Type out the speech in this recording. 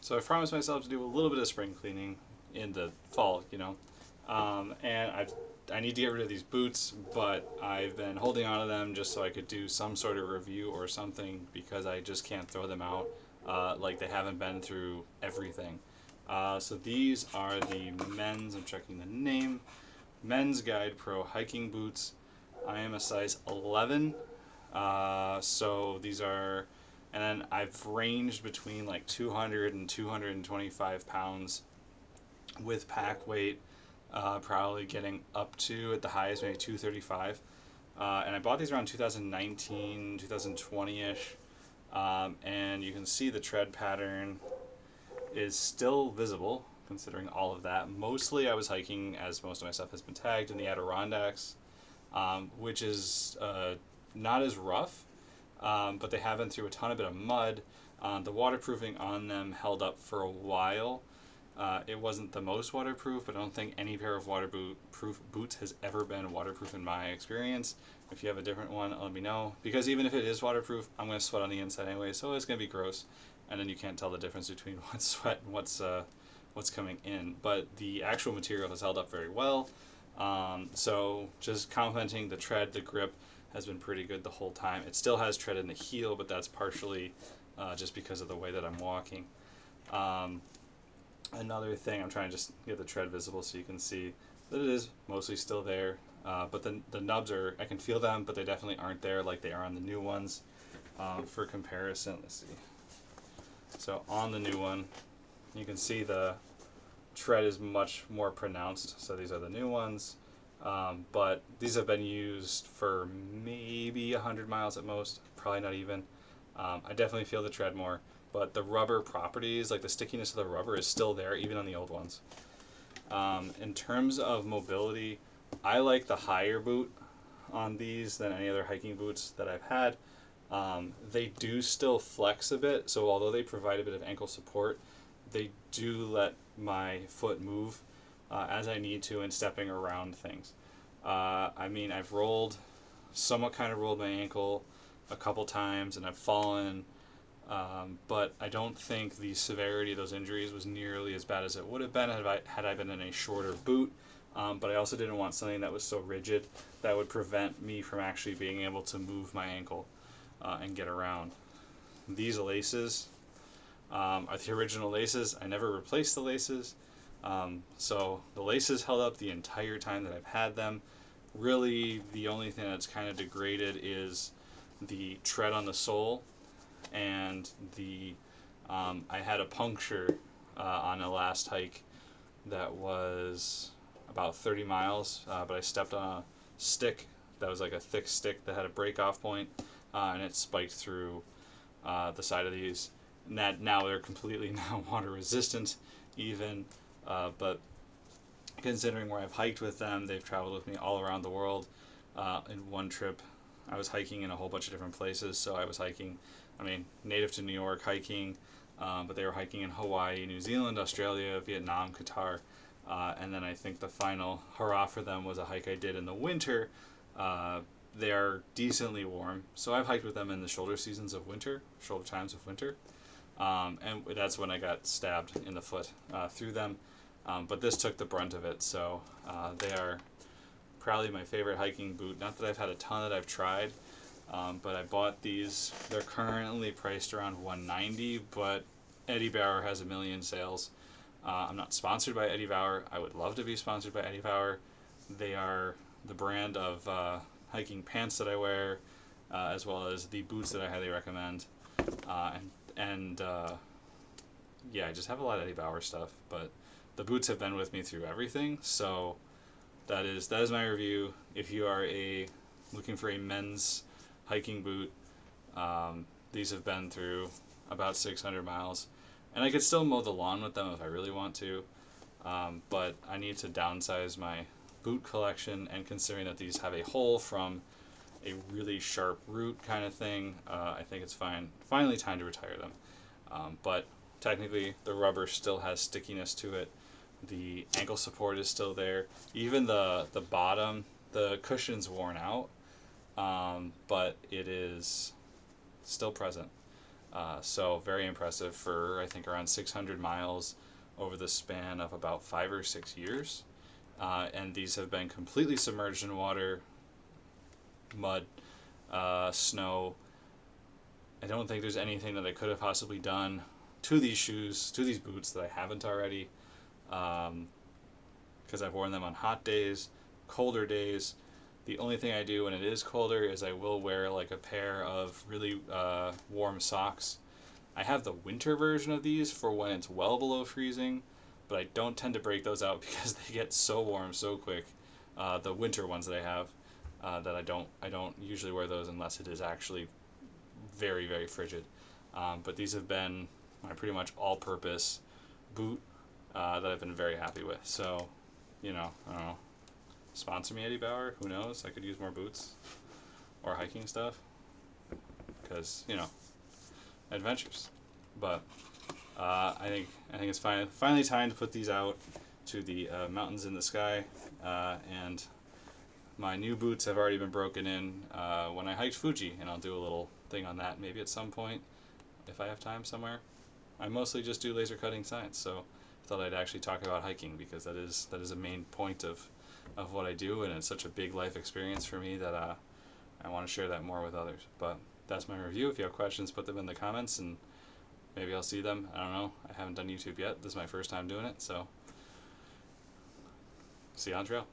So I promised myself to do a little bit of spring cleaning in the fall, and I need to get rid of these boots, but I've been holding on to them just so I could do some sort of review or something because I just can't throw them out. Like they haven't been through everything. So these are the men's. I'm checking the name. Men's Guide Pro hiking boots. I am a size 11. So these are, and then I've ranged between like 200 and 225 pounds with pack weight, probably getting up to at the highest maybe 235. And I bought these around 2019, 2020-ish. And you can see the tread pattern is still visible considering all of that. Mostly I was hiking, as most of my stuff has been tagged, in the Adirondacks, which is not as rough, but they have been through a ton of bit of mud. The waterproofing on them held up for a while. It wasn't the most waterproof, but I don't think any pair of waterproof boots has ever been waterproof in my experience. If you have a different one, let me know. Because even if it is waterproof, I'm going to sweat on the inside anyway, so it's going to be gross. And then you can't tell the difference between what's sweat and what's coming in. But the actual material has held up very well. So just complimenting the tread, the grip has been pretty good the whole time. It still has tread in the heel, but that's partially just because of the way that I'm walking. Another thing, I'm trying to just get the tread visible so you can see that it is mostly still there. But the nubs are, I can feel them, but they definitely aren't there like they are on the new ones. For comparison, let's see. So on the new one, you can see the tread is much more pronounced. So these are the new ones. But these have been used for maybe 100 miles at most, probably not even. I definitely feel the tread more, but the rubber properties, like the stickiness of the rubber, is still there even on the old ones. In terms of mobility, I like the higher boot on these than any other hiking boots that I've had. They do still flex a bit, so although they provide a bit of ankle support, they do let my foot move as I need to in stepping around things. I've somewhat kind of rolled my ankle a couple times and I've fallen, but I don't think the severity of those injuries was nearly as bad as it would have been had I been in a shorter boot. But I also didn't want something that was so rigid that would prevent me from actually being able to move my ankle and get around. These laces are the original laces. I never replaced the laces. So the laces held up the entire time that I've had them. Really, the only thing that's kind of degraded is the tread on the sole, and I had a puncture on a last hike that was about 30 miles, but I stepped on a stick that was like a thick stick that had a break-off point, and it spiked through the side of these. And that now they're completely now water resistant, even. But considering where I've hiked with them, they've traveled with me all around the world. In one trip, I was hiking in a whole bunch of different places. So I was hiking, native to New York hiking, but they were hiking in Hawaii, New Zealand, Australia, Vietnam, Qatar. And then I think the final hurrah for them was a hike I did in the winter. They are decently warm, so I've hiked with them in the shoulder times of winter. And that's when I got stabbed in the foot through them. But this took the brunt of it, so they are probably my favorite hiking boot. Not that I've had a ton that I've tried, but I bought these. They're currently priced around $190, but eddiebauer has a million sales. I'm not sponsored by eddiebauer. I would love to be sponsored by eddiebauer. They are the brand of hiking pants that I wear, as well as the boots that I highly recommend. I just have a lot of eddiebauer stuff, but the boots have been with me through everything, so that is my review. If you are looking for a men's hiking boot, these have been through about 600 miles, and I could still mow the lawn with them if I really want to, but I need to downsize my boot collection, and considering that these have a hole from a really sharp root kind of thing, I think it's finally time to retire them. But technically the rubber still has stickiness to it. The ankle support is still there. Even the bottom, the cushion's worn out, but it is still present. So very impressive for, I think, around 600 miles over the span of about 5 or 6 years. And these have been completely submerged in water, mud, snow. I don't think there's anything that I could have possibly done to these shoes, to these boots, that I haven't already. Because I've worn them on hot days, colder days. The only thing I do when it is colder is I will wear like a pair of really warm socks. I have the winter version of these for when it's well below freezing, but I don't tend to break those out because they get so warm so quick. The winter ones that I have, that I don't usually wear those unless it is actually very very frigid. But these have been my pretty much all-purpose boot that I've been very happy with. So, I don't know. Sponsor me, Eddie Bauer. Who knows? I could use more boots or hiking stuff because adventures. But I think it's finally time to put these out to the mountains in the sky, and my new boots have already been broken in when I hiked Fuji, and I'll do a little thing on that maybe at some point if I have time somewhere. I mostly just do laser cutting science, so I thought I'd actually talk about hiking because that is a main point of what I do, and it's such a big life experience for me that I want to share that more with others. But that's my review. If you have questions, put them in the comments, and maybe I'll see them. I don't know. I haven't done YouTube yet. This is my first time doing it, so see you on trail.